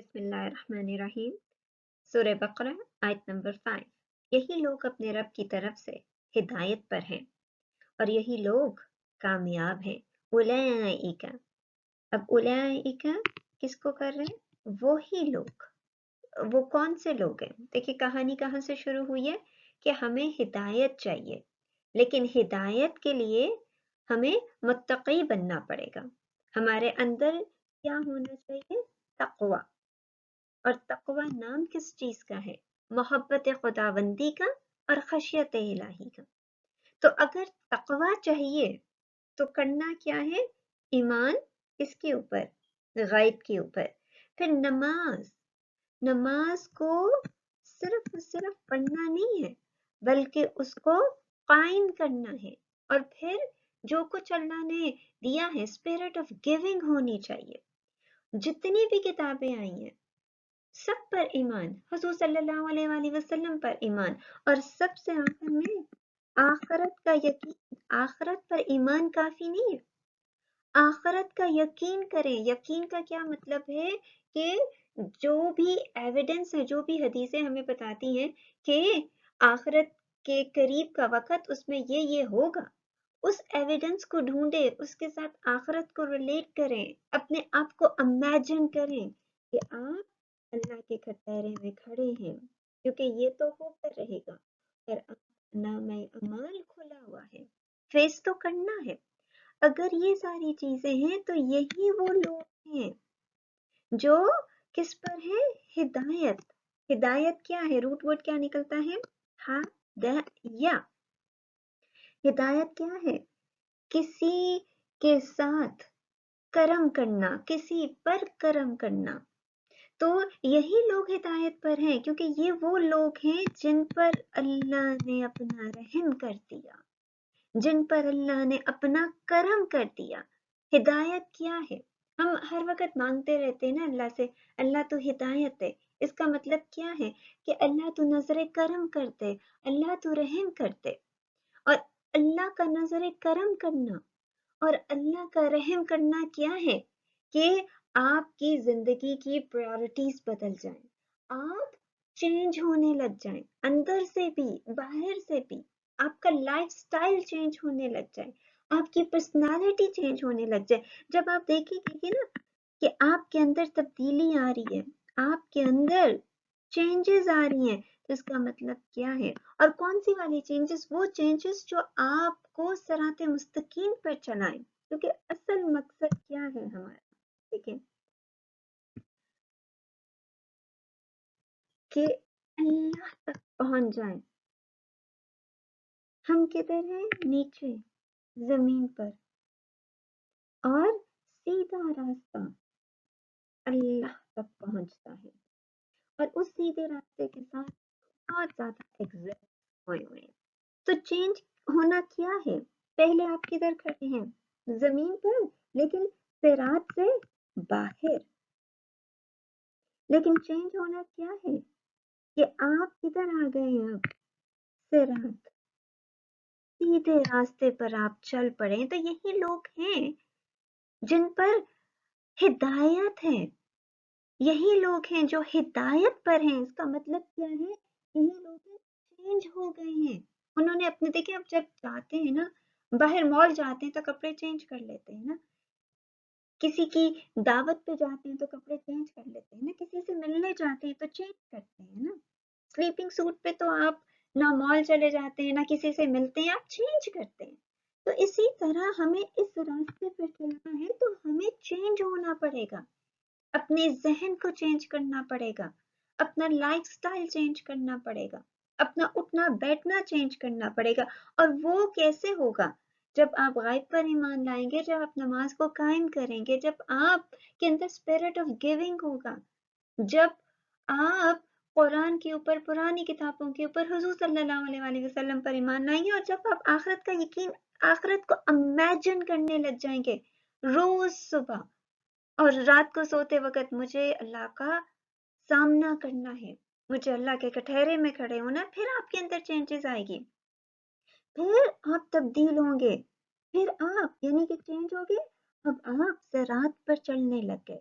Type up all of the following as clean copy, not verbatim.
بسم اللہ الرحمن الرحیم۔ سورہ بقرہ آیت نمبر 5۔ یہی لوگ اپنے رب کی طرف سے ہدایت پر ہیں اور یہی لوگ کامیاب ہیں۔ اولئک، اب اولئک کس کو کر رہے ہیں؟ وہی لوگ۔ وہ کون سے لوگ ہیں؟ دیکھیں کہانی کہاں سے شروع ہوئی ہے کہ ہمیں ہدایت چاہیے، لیکن ہدایت کے لیے ہمیں متقی بننا پڑے گا۔ ہمارے اندر کیا ہونا چاہیے؟ تقوی۔ اور تقوی نام کس چیز کا ہے؟ محبت خداوندی کا اور خشیت الہی کا۔ تو اگر تقوی چاہیے تو کرنا کیا ہے؟ ایمان اس کے اوپر، غیب کے اوپر۔ پھر نماز کو صرف پڑھنا نہیں ہے بلکہ اس کو قائم کرنا ہے، اور پھر جو کچھ اللہ نے دیا ہے اسپرٹ آف گیونگ ہونی چاہیے۔ جتنی بھی کتابیں آئی ہیں سب پر ایمان، حضور صلی اللہ علیہ وآلہ وسلم پر ایمان، اور سب سے آخر میں آخرت کا یقین۔ آخرت پر ایمان کافی نہیں ہے، آخرت کا یقین کریں۔ یقین کا کیا مطلب ہے کہ جو بھی ایویڈنس ہے، جو بھی حدیثیں ہمیں بتاتی ہیں کہ آخرت کے قریب کا وقت اس میں یہ ہوگا، اس ایویڈنس کو ڈھونڈے، اس کے ساتھ آخرت کو ریلیٹ کریں، اپنے آپ کو امیجن کریں کہ آپ اللہ کے کٹہرے میں کھڑے ہیں، کیونکہ یہ تو ہو کر رہے گا، اور نام اعمال کھلا ہوا ہے، فیس تو کرنا ہے۔ اگر یہ ساری چیزیں ہیں تو یہی وہ لوگ ہیں جو کس پر ہیں؟ ہدایت۔ ہدایت کیا ہے؟ روٹ ورڈ کیا نکلتا ہے؟ یا ہدایت کیا ہے؟ کسی کے ساتھ کرم کرنا، کسی پر کرم کرنا۔ تو یہی لوگ ہدایت پر ہیں، کیونکہ یہ وہ لوگ ہیں جن پر اللہ نے اپنا رحم کر دیا، جن پر اللہ نے اپنا کرم کر دیا۔ ہدایت کیا ہے؟ ہم ہر وقت مانگتے رہتے ہیں نا اللہ سے، اللہ تو ہدایت ہے۔ اس کا مطلب کیا ہے؟ کہ اللہ تو نظر کرم کرتے، اللہ تو رحم کرتے۔ اور اللہ کا نظر کرم کرنا اور اللہ کا رحم کرنا کیا ہے؟ کہ آپ کی زندگی کی پرائورٹیز بدل جائیں، آپ چینج ہونے لگ جائیں، اندر سے بھی باہر سے بھی آپ کا لائف سٹائل چینج ہونے لگ جائے، آپ کی پرسنالٹی چینج ہونے لگ جائے۔ جب آپ دیکھیں گے نا کہ آپ کے اندر تبدیلی آ رہی ہے، آپ کے اندر چینجز آ رہی ہیں، تو اس کا مطلب کیا ہے؟ اور کون سی والی چینجز؟ وہ چینجز جو آپ کو صراط مستقیم پر چلائیں، کیونکہ اصل مقصد کیا ہے ہمارا؟ دیکھیں کہ اللہ تک پہنچ جائیں۔ ہم کدھر ہیں؟ نیچے زمین پر، اور سیدھا راستہ اللہ تک پہنچتا ہے، اور اس سیدھے راستے کے ساتھ بہت زیادہ ایگزسٹ ہوئے ہوئے ہیں۔ تو چینج ہونا کیا ہے؟ پہلے آپ کدھر کھڑے ہیں؟ زمین پر، لیکن صراط سے باہر۔ لیکن چینج ہونا کیا ہے؟ کہ آپ کدھر آ گئے ہیں؟ اب صراط، سیدھے راستے پر آپ چل پڑے۔ تو یہی لوگ ہیں جن پر ہدایت ہے، یہی لوگ ہیں جو ہدایت پر ہیں۔ اس کا مطلب کیا ہے؟ یہی لوگ چینج ہو گئے ہیں، انہوں نے اپنے، دیکھیں اب جب جاتے ہیں نا، باہر مال جاتے ہیں تو کپڑے چینج کر لیتے ہیں نا، کسی کی دعوت پہ جاتے ہیں تو کپڑے چینج کر لیتے ہیں نا، کسی سے ملنے جاتے ہیں تو چینج کرتے ہیں نا۔ سلیپنگ سوٹ پہ تو آپ نہ مال چلے جاتے ہیں نہ کسی سے ملتے ہیں، آپ چینج کرتے ہیں۔ تو اسی طرح ہمیں اس راستے پہ چلنا ہے تو ہمیں چینج ہونا پڑے گا، اپنے ذہن کو چینج کرنا پڑے گا، اپنا لائف سٹائل چینج کرنا پڑے گا، اپنا اٹھنا بیٹھنا چینج کرنا پڑے گا۔ اور وہ کیسے ہوگا؟ جب آپ غیب پر ایمان لائیں گے، جب آپ نماز کو قائم کریں گے، جب آپ کے اندر اسپرٹ آف گیونگ ہوگا، جب آپ قرآن کے اوپر، پرانی کتابوں کے اوپر، حضور صلی اللہ علیہ وآلہ وسلم پر ایمان لائیں گے، اور جب آپ آخرت کا یقین، آخرت کو امیجن کرنے لگ جائیں گے روز صبح اور رات کو سوتے وقت، مجھے اللہ کا سامنا کرنا ہے، مجھے اللہ کے کٹہرے میں کھڑے ہونا، پھر آپ کے اندر چینجز آئے گی، پھر آپ تبدیل ہوں گے، پھر آپ یعنی کہ چینج ہو گئے، اب آپ صراط پر چلنے لگ گئے۔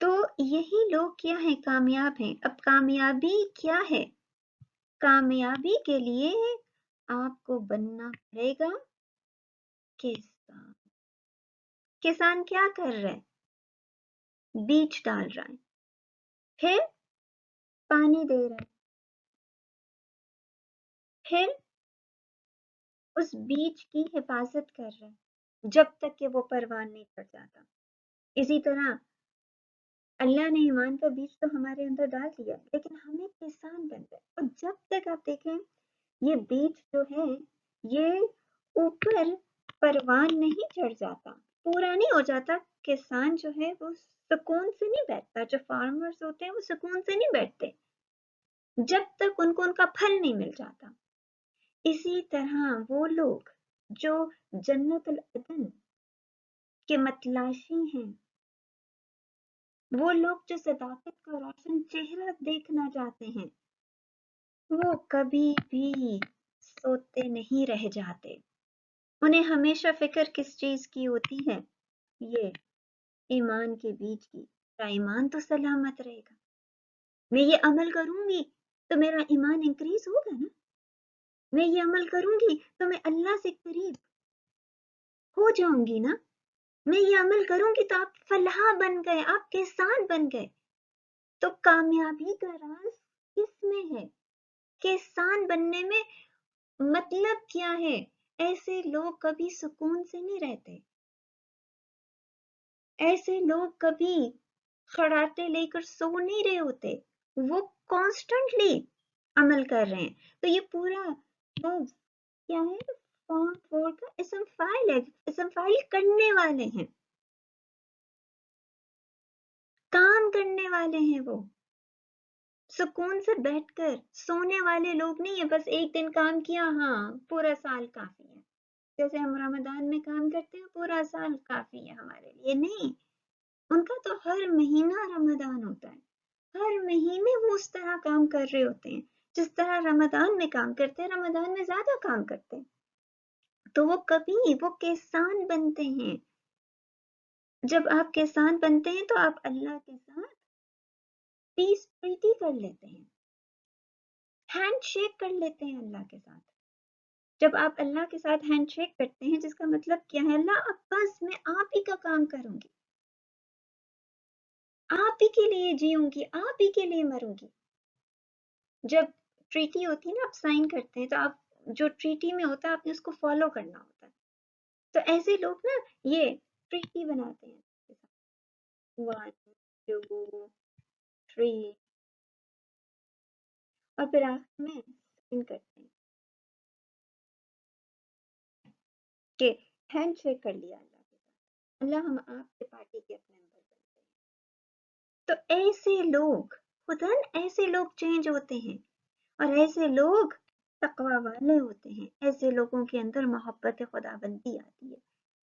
تو یہی لوگ کیا ہیں؟ کامیاب ہیں۔ اب کامیابی کیا ہے؟ کامیابی کے لیے آپ کو بننا پڑے گا کسان۔ کسان کیا کر رہا ہے؟ بیج ڈال رہا ہے، پھر پانی دے رہا ہے، پھر اس بیج کی حفاظت کر رہا ہے جب تک کہ وہ پروان نہیں پڑ جاتا۔ اسی طرح اللہ نے ایمان کا بیج تو ہمارے اندر ڈال دیا، لیکن ہمیں کسان بن گئے، اور جب تک آپ دیکھیں یہ بیج جو ہے یہ اوپر پروان نہیں چڑھ جاتا، پورا نہیں ہو جاتا، کسان جو ہے وہ سکون سے نہیں بیٹھتا۔ جو فارمرز ہوتے ہیں وہ سکون سے نہیں بیٹھتے جب تک ان کو ان کا پھل نہیں مل جاتا۔ اسی طرح وہ لوگ جو جنت العدن کے متلاشی ہیں، وہ لوگ جو صداقت کا روشن چہرہ دیکھنا چاہتے ہیں، وہ کبھی بھی سوتے نہیں رہ جاتے۔ انہیں ہمیشہ فکر کس چیز کی ہوتی ہے؟ یہ ایمان کے بیج کی۔ میرا ایمان تو سلامت رہے گا، میں یہ عمل کروں گی تو میرا ایمان انکریز ہوگا نا، میں یہ عمل کروں گی تو میں اللہ سے قریب ہو جاؤں گی نا، میں یہ عمل کروں گی تو آپ فلاح بن گئے، آپ کسان بن گئے۔ تو کامیابی کا راز کس میں ہے؟ کسان بننے میں۔ مطلب کیا ہے؟ ایسے لوگ کبھی سکون سے نہیں رہتے، ایسے لوگ کبھی خراٹے لے کر سو نہیں رہے ہوتے، وہ کانسٹنٹلی عمل کر رہے ہیں۔ تو یہ پورا لفظ کیا ہے؟ فارم فور کا اسم فاعل ہے، اسم فاعل کرنے والے ہیں، کام کرنے والے ہیں، وہ سکون سے بیٹھ کر سونے والے لوگ نہیں ہیں۔ بس ایک دن کام کیا، ہاں پورا سال کافی ہے، جیسے ہم رمضان میں کام کرتے ہیں پورا سال کافی ہے ہمارے لیے، نہیں، ان کا تو ہر مہینہ رمضان ہوتا ہے، ہر مہینے وہ اس طرح کام کر رہے ہوتے ہیں جس طرح رمضان میں کام کرتے ہیں، رمضان میں زیادہ کام کرتے ہیں۔ تو وہ کبھی وہ کسان بنتے ہیں۔ جب آپ کسان بنتے ہیں تو آپ اللہ کے ساتھ پیس پریتی کر لیتے ہیں، ہینڈ شیک کر لیتے ہیں اللہ کے ساتھ۔ جب آپ اللہ کے ساتھ ہینڈ شیک کرتے ہیں، جس کا مطلب کیا ہے؟ اللہ اب بس میں آپ ہی کا کام کروں گی، آپ ہی کے لیے جیوں گی، آپ ہی کے لیے مروں گی۔ جب ٹریٹی ہوتی ہے نا، آپ سائن کرتے ہیں تو آپ جو ٹریٹی میں ہوتا ہے آپ نے اس کو فالو کرنا ہوتا ہے۔ تو ایسے لوگ نا یہ ٹریٹی بناتے ہیں، 1 2 3، اور پھر آخر میں سائن کرتے ہیں کہ ہینڈ شیک کر لیا اللہ کے ساتھ، اللہ ہم آپ کے پارٹی کے اپنے ممبر بنتے ہیں۔ تو ایسے لوگ خداً ایسے لوگ چینج ہوتے ہیں، اور ایسے لوگ تقوی والے ہوتے ہیں، ایسے لوگوں کے اندر محبت خدا بندی آتی ہے۔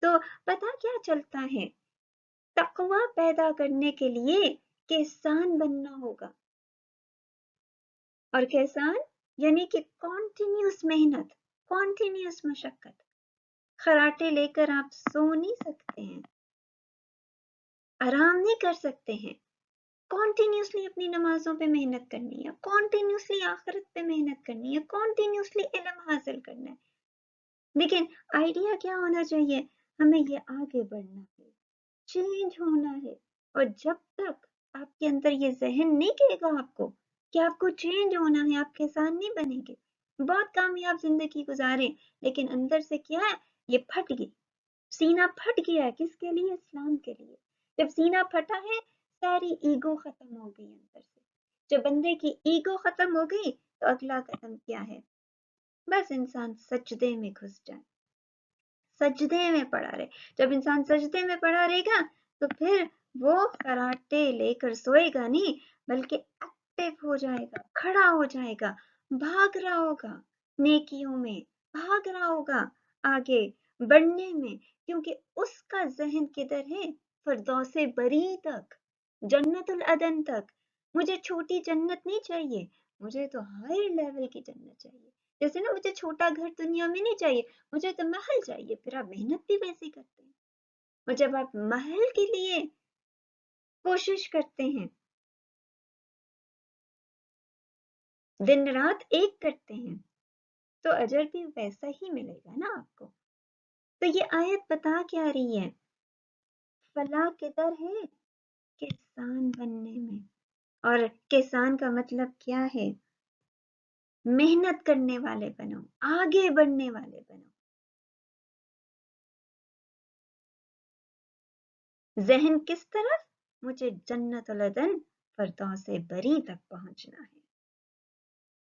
تو پتہ کیا چلتا ہے؟ تقوی پیدا کرنے کے لیے کسان بننا ہوگا، اور کسان یعنی کہ کانٹینیوس محنت، کانٹینیوس مشقت۔ خراٹے لے کر آپ سو نہیں سکتے ہیں، آرام نہیں کر سکتے ہیں، کانٹینیوسلی اپنی نمازوں پہ محنت کرنی ہے، کانٹینیوسلی آخرت پہ محنت کرنی ہے، کانٹینیوسلی علم حاصل کرنا ہے۔ لیکن آئیڈیا کیا ہونا چاہیے؟ ہمیں یہ آگے بڑھنا ہے، چینج ہونا ہے، اور جب تک آپ کے اندر یہ ذہن نہیں کہے گا آپ کو کہ آپ کو چینج ہونا ہے، آپ کسان نہیں بنیں گے۔ بہت کامیاب زندگی گزاریں، لیکن اندر سے کیا ہے؟ یہ پھٹ گئی، سینہ پھٹ گیا ہے، کس کے لیے؟ اسلام کے لیے۔ جب سینہ پھٹا ہے، ساری ایگو ختم ہو گئی اندر سے۔ جب بندے کی ایگو ختم ہو گئی تو اگلا قدم کیا ہے؟ بس انسان سجدے میں گھس جائے، سجدے میں پڑا رہے۔ جب انسان سجدے میں پڑا رہے گا تو پھر وہ خراٹے لے کر سوئے گا نہیں، بلکہ ایکٹیو ہو جائے گا، کھڑا ہو جائے گا، بھاگ رہا ہوگا نیکیوں میں، بھاگ رہا ہوگا آگے بڑھنے میں، کیونکہ اس کا ذہن کدھر ہے؟ فردوس بری تک، جنت العدن تک۔ مجھے چھوٹی جنت نہیں چاہیے، مجھے تو ہائی لیول کی جنت چاہیے۔ جیسے نا مجھے چھوٹا گھر دنیا میں نہیں چاہیے، مجھے تو محل چاہیے۔ پھر آپ محنت بھی ویسے کرتے ہیں، اور جب آپ محل کے لیے کوشش کرتے ہیں، دن رات ایک کرتے ہیں، تو اجر بھی ویسا ہی ملے گا نا آپ کو۔ تو یہ آیت بتا کیا رہی ہے؟ فلاح کدھر ہے؟ کسان بننے میں۔ اور کسان کا مطلب کیا ہے؟ محنت کرنے والے بنو، آگے بڑھنے والے بنو۔ ذہن کس طرف؟ مجھے جنت العدن فردوس بری تک پہنچنا ہے۔